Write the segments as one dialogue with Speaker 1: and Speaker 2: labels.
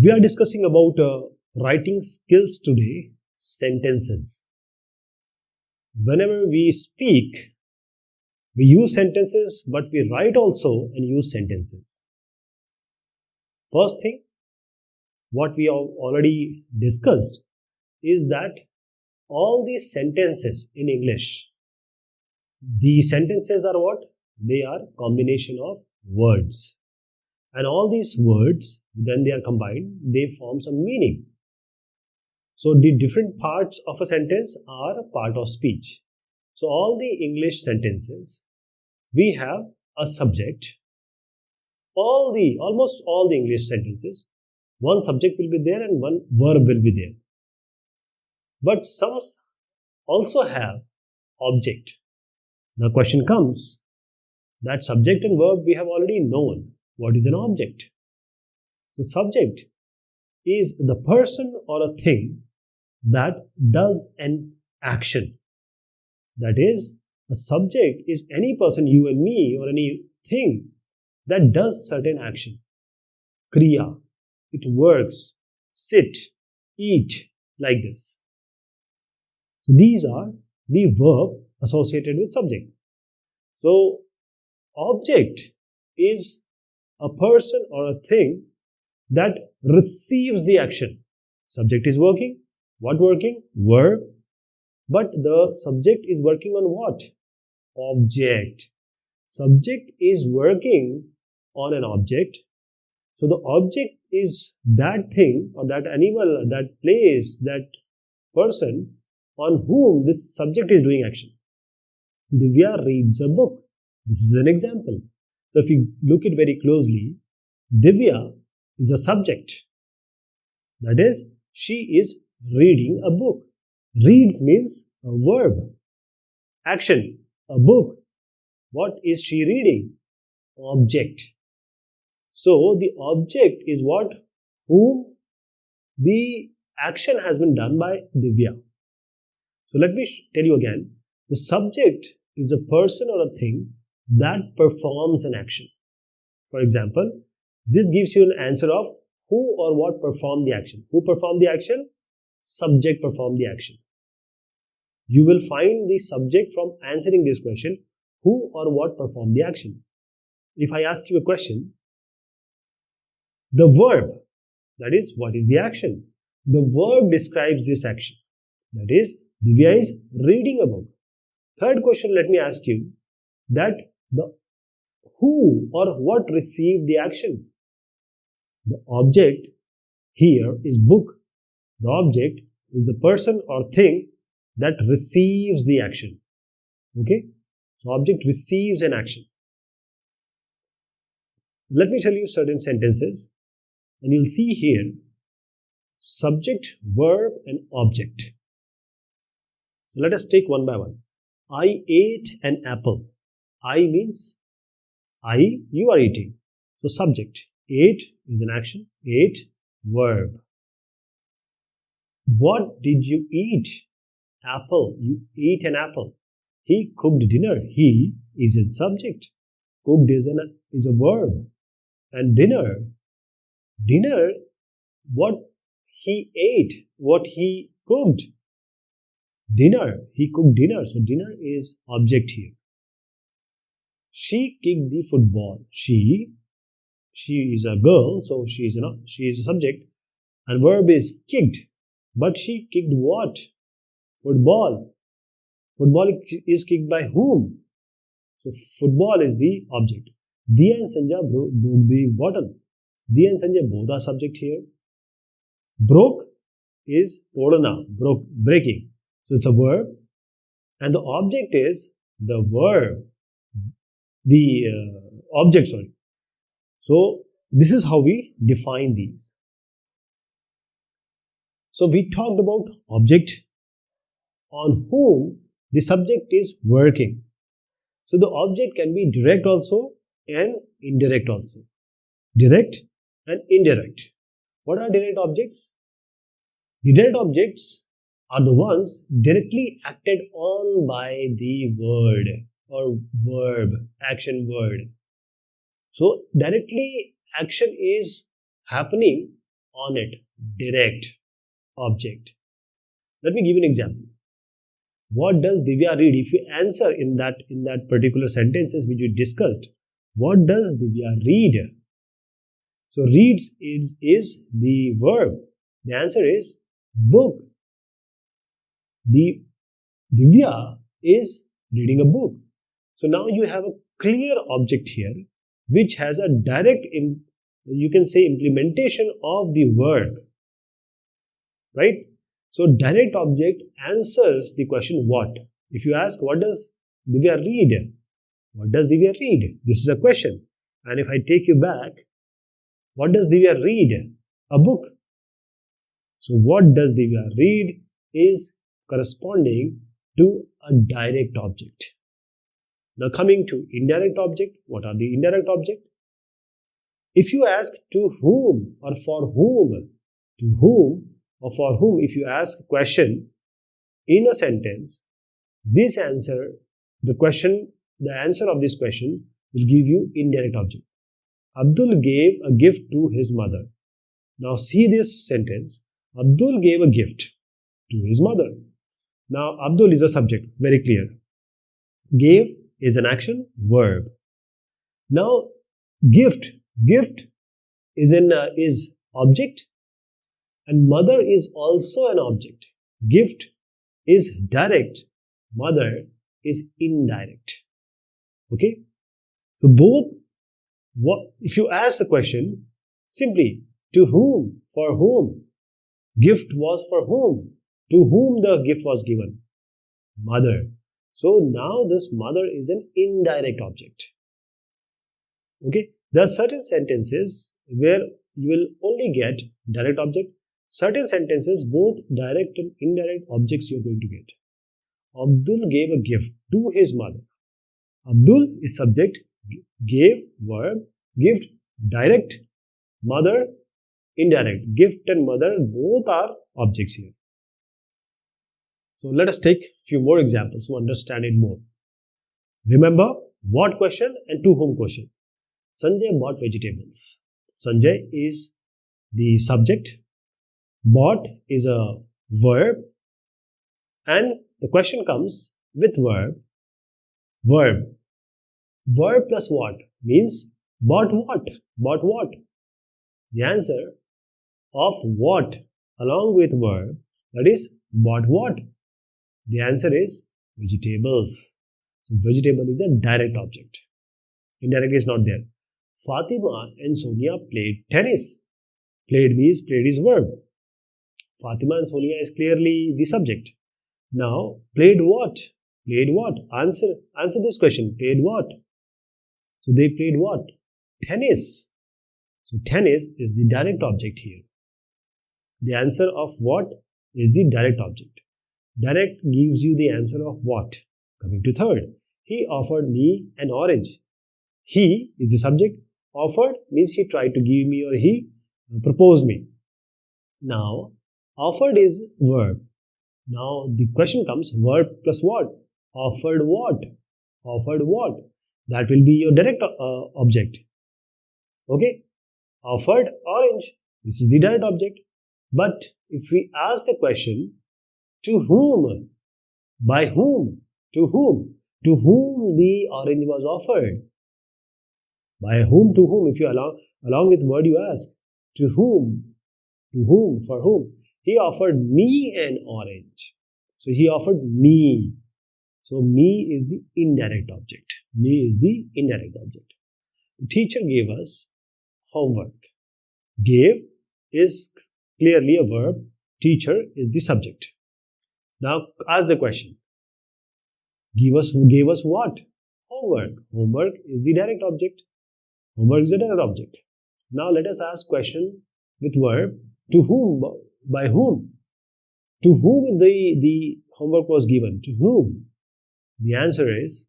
Speaker 1: We are discussing about writing skills today, sentences. Whenever we speak, we use sentences, but we write also and use sentences. First thing, what we have already discussed is that all these sentences in English, the sentences are what? They are combination of words. And all these words, when they are combined, they form some meaning. So the different parts of a sentence are a part of speech. So all the English sentences, we have a subject. Almost all the English sentences, one subject will be there and one verb will be there. But some also have object. Now question comes, that subject and verb we have already known. What is an object? So subject is the person or a thing that does an action. That is, a subject is any person, you and me, or any thing that does certain action. Kriya, it works, sit, eat, like this. So these are the verb associated with subject. So object is a person or a thing that receives the action. Subject is working. What working? Verb. But the subject is working on what? Object. Subject is working on an object. So the object is that thing or that animal, that place, that person on whom this subject is doing action. Divya reads a book. This is an example. So if you look it very closely, Divya is a subject. That is, she is reading a book. Reads means a verb. Action, a book. What is she reading? Object. So the object is what? Whom the action has been done by Divya. So let me tell you again. The subject is a person or a thing that performs an action. For example, this gives you an answer of who or what performed the action. Who performed the action? Subject performed the action. You will find the subject from answering this question, who or what performed the action. If I ask you a question, the verb, that is, what is the action? The verb describes this action. That is, Divya is reading a book. Third question, let me ask you that the who or what received the action. The object here is book. The object is the person or thing that receives the action. Okay? So object receives an action. Let me tell you certain sentences and you'll see here subject, verb and object. So let us take one by one. I ate an apple. I means you are eating. So subject, ate is an action, ate, verb. What did you eat? Apple, you ate an apple. He cooked dinner. He is a subject. Cooked is a verb. And dinner, what he ate, what he cooked. Dinner, he cooked dinner. So dinner is object here. She kicked the football. She is a girl, so she is a subject. And verb is kicked. But she kicked what? Football. Football is kicked by whom? So football is the object. Diya and Sanja broke the bottle. Diya and Sanja both are subject here. Broke is todana, breaking. So it's a verb. And the object is the verb. The object, sorry. So this is how we define these. So we talked about object on whom the subject is working. So the object can be direct also and indirect also. Direct and indirect. What are direct objects? The direct objects are the ones directly acted on by the word or verb, action word. So directly action is happening on it. Direct object. Let me give you an example. What does Divya read? If you answer in that particular sentences which we discussed, what does Divya read? So reads is the verb. The answer is book. Divya is reading a book. So now you have a clear object here which has a direct, you can say, implementation of the verb, right? So direct object answers the question what. If you ask what does Divya read? What does Divya read? This is a question. And if I take you back, what does Divya read? A book. So what does Divya read is corresponding to a direct object. Now coming to indirect object, what are the indirect object? If you ask to whom or for whom, if you ask a question in a sentence, this answer, the answer of this question will give you indirect object. Abdul gave a gift to his mother. Now see this sentence. Abdul gave a gift to his mother. Now Abdul is a subject, very clear. Gave is an action, verb. Now gift is object, and mother is also an object. Gift is direct, mother is indirect. Okay, so both. If you ask the question simply to whom, for whom, gift was for whom, to whom the gift was given, mother. So now this mother is an indirect object. Okay, there are certain sentences where you will only get direct object. Certain sentences, both direct and indirect objects you are going to get. Abdul gave a gift to his mother. Abdul is subject, gave, verb, gift, direct, mother, indirect. Gift and mother both are objects here. So let us take a few more examples to understand it more. Remember, what question and to whom question. Sanjay bought vegetables. Sanjay is the subject. Bought is a verb. And the question comes with verb. Verb. Verb plus what means bought what? Bought what? The answer of what along with verb, that is bought what? The answer is vegetables. So vegetable is a direct object. Indirect is not there. Fatima and Sonia played tennis. Played is verb. Fatima and Sonia is clearly the subject. Now played what? Played what? Answer this question. Played what? So they played what? Tennis. So tennis is the direct object here. The answer of what is the direct object. Direct gives you the answer of what. Coming to third. He offered me an orange. He is the subject. Offered means he tried to give me or he proposed me. Now offered is verb. Now the question comes verb plus what? Offered what? Offered what? That will be your direct object. Okay? Offered orange. This is the direct object. But if we ask a question, to whom? By whom? To whom? To whom the orange was offered? By whom? To whom? If you along with word you ask, to whom? To whom? For whom? He offered me an orange. So he offered me. So me is the indirect object. Me is the indirect object. The teacher gave us homework. Gave is clearly a verb. Teacher is the subject. Now ask the question. Gave us what? Homework. Homework is the direct object. Homework is the direct object. Now let us ask question with verb. To whom? By whom? To whom the homework was given? To whom? The answer is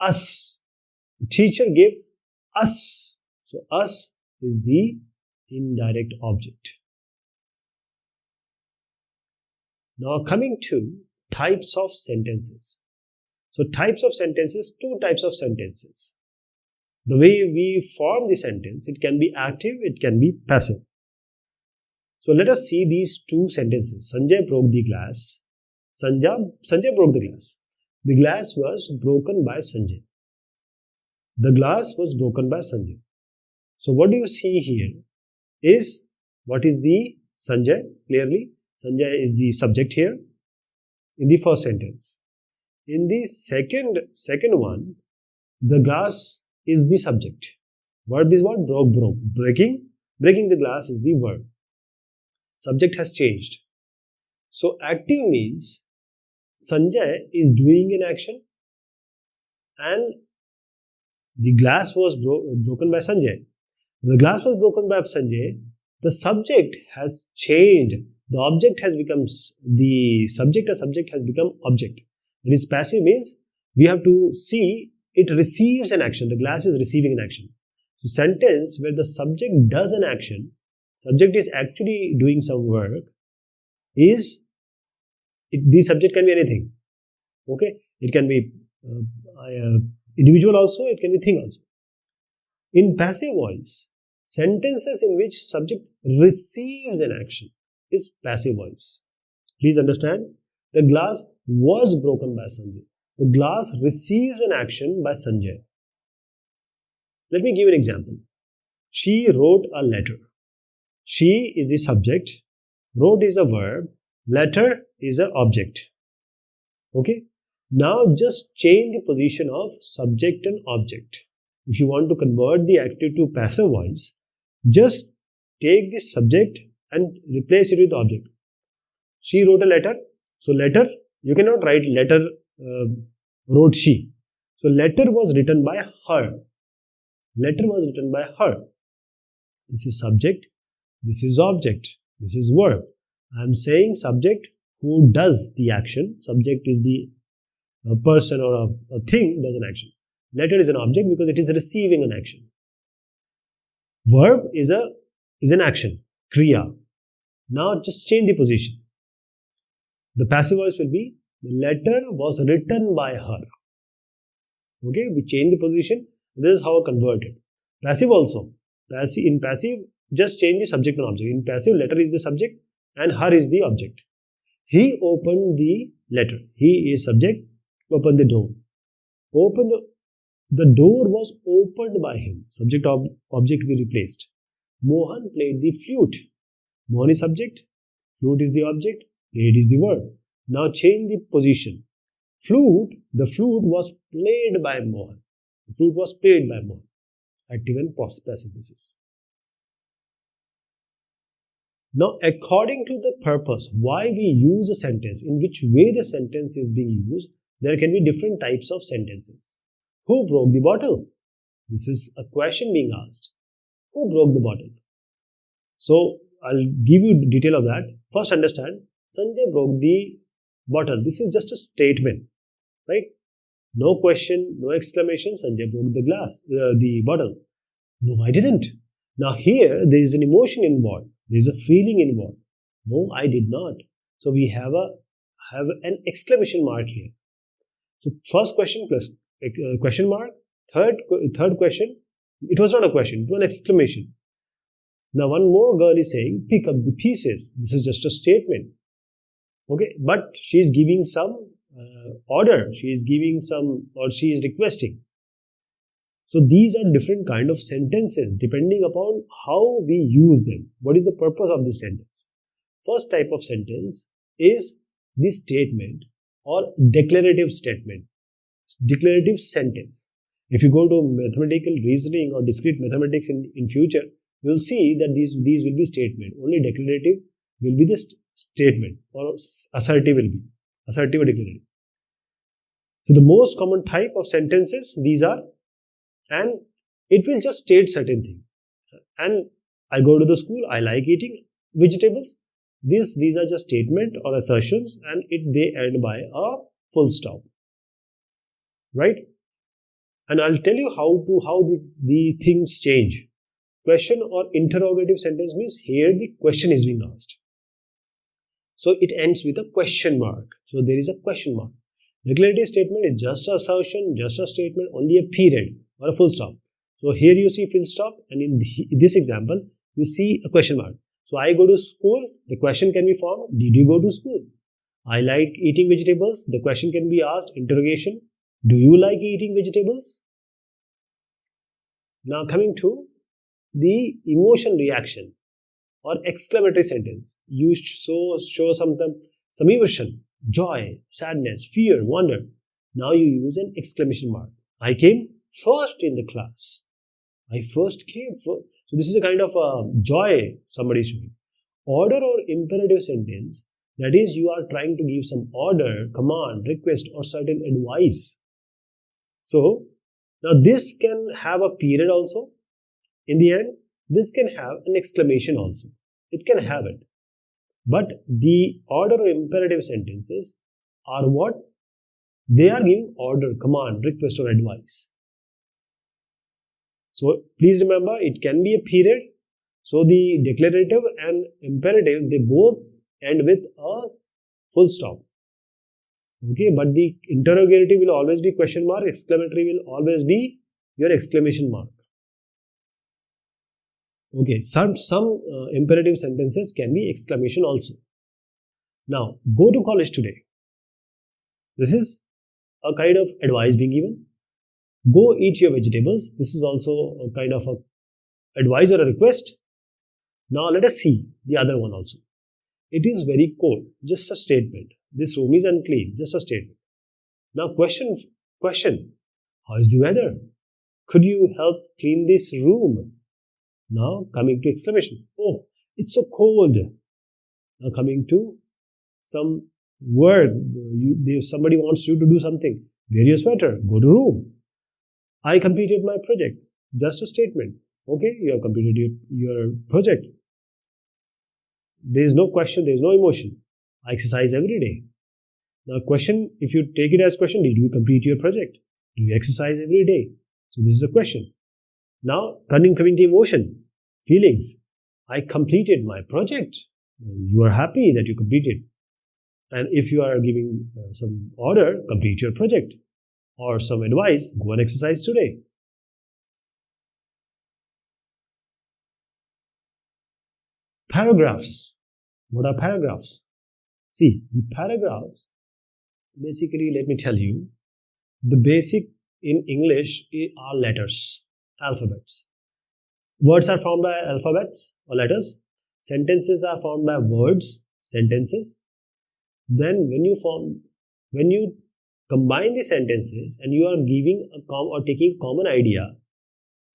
Speaker 1: us. The teacher gave us. So us is the indirect object. Now coming to types of sentences. So types of sentences, two types of sentences. The way we form the sentence, it can be active, it can be passive. So let us see these two sentences. Sanjay broke the glass. Sanjay broke the glass. The glass was broken by Sanjay. The glass was broken by Sanjay. So what do you see here is, what is the Sanjay? Clearly, Sanjay is the subject here in the first sentence. In the second one, the glass is the subject. Verb is what? Broke. Breaking the glass is the verb. Subject has changed. So active means Sanjay is doing an action and the glass was broken by Sanjay. The glass was broken by Sanjay. The subject has changed. The object has become the subject. A subject has become object. When it's passive means we have to see it receives an action. The glass is receiving an action. So sentence where the subject does an action, subject is actually doing some work, the subject can be anything. Okay, it can be individual also, it can be thing also. In passive voice, sentences in which subject receives an action is passive voice. Please understand, the glass was broken by Sanjay. The glass receives an action by Sanjay. Let me give an example. She wrote a letter. She is the subject, wrote is a verb, letter is an object. Okay, now just change the position of subject and object. If you want to convert the active to passive voice, just take the subject and replace it with the object. She wrote a letter. So letter, you cannot write letter wrote she. So letter was written by her. Letter was written by her. This is subject. This is object. This is verb. I am saying subject who does the action. Subject is the person or a thing does an action. Letter is an object because it is receiving an action. Verb is an action, kriya. Now just change the position. The passive voice will be, the letter was written by her. Okay, we change the position. This is how I convert it. Passive also. In passive, just change the subject and object. In passive, letter is the subject and her is the object. He opened the letter. He is subject. Open the door. The door was opened by him. Subject object we replaced. Mohan played the flute. Mohan is subject. Flute is the object. Played is the verb. Now change the position. The flute was played by Mohan. The flute was played by Mohan. Active and passive this is. Now, according to the purpose, why we use a sentence, in which way the sentence is being used, there can be different types of sentences. Who broke the bottle? This is a question being asked. Who broke the bottle? So, I'll give you detail of that. First, understand, Sanjay broke the bottle. This is just a statement, right? No question, no exclamation. Sanjay broke the bottle. No, I didn't. Now here, there is an emotion involved. There is a feeling involved. No, I did not. So we have an exclamation mark here. So first question plus question mark. Third question. It was not a question. It was an exclamation. Now one more girl is saying, pick up the pieces. This is just a statement. Okay, but she is giving some order. She is giving some, or she is requesting. So these are different kind of sentences depending upon how we use them. What is the purpose of this sentence? First type of sentence is the statement or declarative statement. Declarative sentence. If you go to mathematical reasoning or discrete mathematics in future, you will see that these will be statement. Only declarative will be the statement, or assertive will be. Assertive or declarative. So the most common type of sentences these are, and it will just state certain thing. And I go to the school, I like eating vegetables. These are just statement or assertions, and they end by a full stop. Right? And I'll tell you how the things change. Question or interrogative sentence means here the question is being asked. So it ends with a question mark. So there is a question mark. Declarative statement is just an assertion, just a statement, only a period or a full stop. So here you see full stop, and in this example you see a question mark. So I go to school, the question can be formed, did you go to school? I like eating vegetables, the question can be asked, interrogation, do you like eating vegetables? Now coming to the emotion reaction or exclamatory sentence. You show some emotion, joy, sadness, fear, wonder. Now you use an exclamation mark. I came first in the class. I first came first. So this is a kind of joy somebody is showing. Order or imperative sentence, that is, you are trying to give some order, command, request or certain advice. So now this can have a period also. In the end, this can have an exclamation also. It can have it. But the order or imperative sentences are what? They are giving order, command, request or advice. So please remember, it can be a period. So the declarative and imperative, they both end with a full stop. Okay, but the interrogative will always be question mark, exclamatory will always be your exclamation mark. Okay, some imperative sentences can be exclamation also. Now, go to college today. This is a kind of advice being given. Go eat your vegetables. This is also a kind of a advice or a request. Now, let us see the other one also. It is very cold. Just a statement. This room is unclean. Just a statement. Now, question. How is the weather? Could you help clean this room? Now coming to exclamation. Oh, it's so cold. Now coming to some word. Somebody wants you to do something. Wear your sweater. Go to room. I completed my project. Just a statement. Okay, you have completed your project. There is no question. There is no emotion. I exercise every day. Now question, if you take it as question, did you complete your project? Do you exercise every day? So this is a question. Now coming to emotion, feelings. I completed my project. You are happy that you completed. And if you are giving some order, complete your project. Or some advice, go and exercise today. Paragraphs. What are paragraphs? See, the paragraphs, basically, let me tell you, the basic in English are letters, alphabets. Words are formed by alphabets or letters. Sentences are formed by words, sentences. Then when you combine the sentences and you are giving or taking common idea,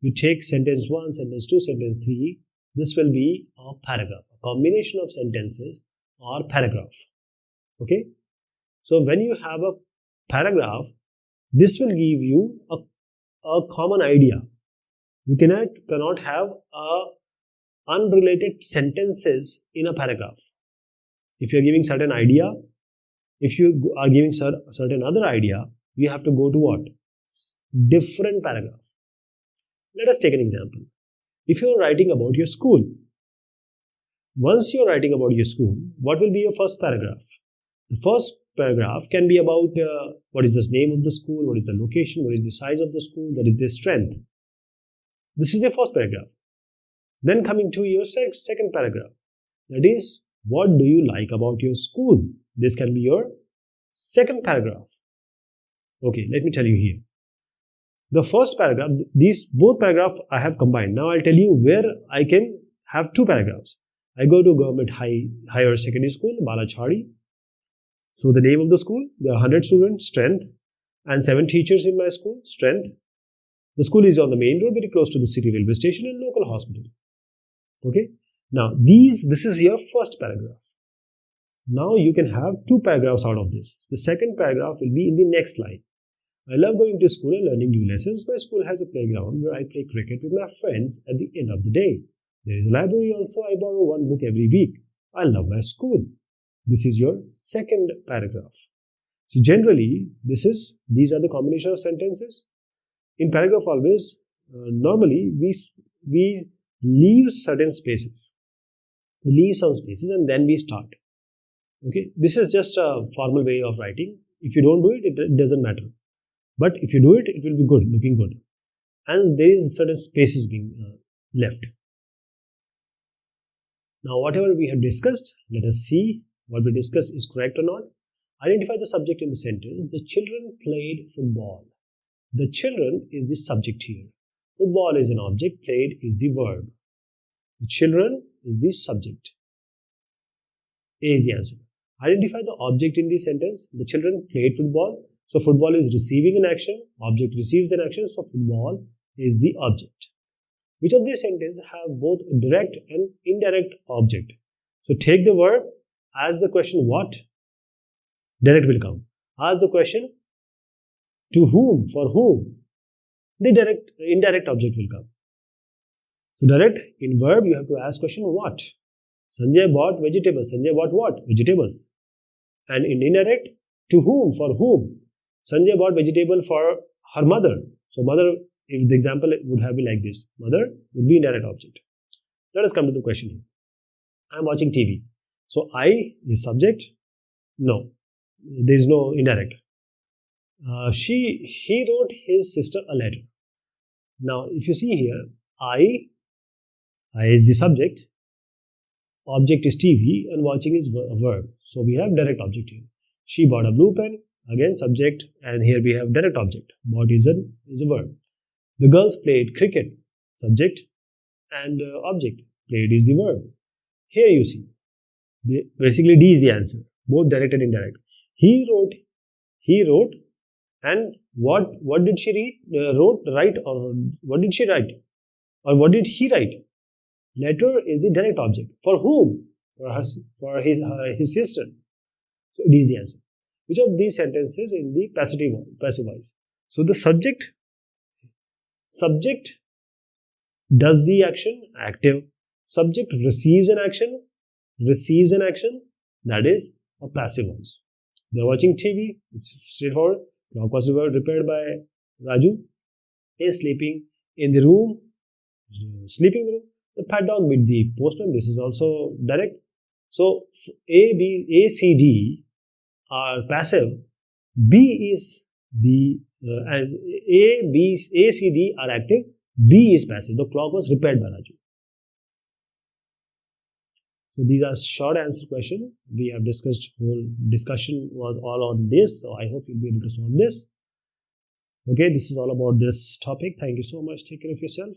Speaker 1: you take sentence 1, sentence 2, sentence 3, this will be a paragraph. A combination of sentences or paragraph. Okay? So when you have a paragraph, this will give you a common idea. You cannot have unrelated sentences in a paragraph. If you are giving certain idea, if you are giving certain other idea, you have to go to what? Different paragraph. Let us take an example. If you are writing about your school, once you are writing about your school, what will be your first paragraph? The first paragraph can be about what is the name of the school, what is the location, what is the size of the school, that is the strength. This is the first paragraph. Then coming to your second paragraph, that is, what do you like about your school? This can be your second paragraph. Okay, let me tell you here. The first paragraph, these both paragraphs I have combined. Now I'll tell you where I can have two paragraphs. I go to government higher secondary school, Balachari. So the name of the school, there are 100 students, strength, and 7 teachers in my school, strength. The school is on the main road, very close to the city railway station and local hospital. Okay. Now this is your first paragraph. Now you can have two paragraphs out of this. The second paragraph will be in the next line. I love going to school and learning new lessons. My school has a playground where I play cricket with my friends at the end of the day. There is a library also. I borrow one book every week. I love my school. This is your second paragraph. So generally, these are the combination of sentences. In paragraph always, normally we leave certain spaces. We leave some spaces and then we start. Okay, this is just a formal way of writing. If you don't do it, it doesn't matter. But if you do it, it will be good, looking good. And there is certain spaces being left. Now, whatever we have discussed, let us see what we discussed is correct or not. Identify the subject in the sentence. The children played football. The children is the subject here. Football is an object, played is the verb. The children is the subject. A is the answer. Identify the object in the sentence. The children played football. So football is receiving an action. Object receives an action. So football is the object. Which of these sentences have both direct and indirect object? So take the verb. Ask the question what? Direct will come. Ask the question to whom, for whom? The indirect object will come. So direct, in verb you have to ask question what? Sanjay bought vegetables. Sanjay bought what? Vegetables. And in indirect, to whom, for whom? Sanjay bought vegetable for her mother. So mother, if the example would have been like this, mother would be indirect object. Let us come to the question here. I am watching TV. So I is subject? No. There is no indirect. He wrote his sister a letter. Now, if you see here, I is the subject, object is TV, and watching is a verb. So we have direct object here. She bought a blue pen, again subject, and here we have direct object. Bought is a verb. The girls played cricket, subject, and object. Played is the verb. Here you see, basically D is the answer, both direct and indirect. He wrote, and what did she write, or what did she write? Or what did he write? Letter is the direct object. For whom? For his sister. So it is the answer. Which of these sentences in the passive voice? So the subject does the action, active. Subject receives an action, that is a passive voice. They are watching TV, it's straightforward. Clock was repaired by Raju. Is sleeping in the room, sleeping room. The pet dog with the postman, this is also direct. So A, C, D are passive. B is the and A, C, D are active. B is passive. The clock was repaired by Raju. So these are short answer question. We have discussed, whole discussion was all on this. So I hope you'll be able to solve this. Okay, this is all about this topic. Thank you so much. Take care of yourself.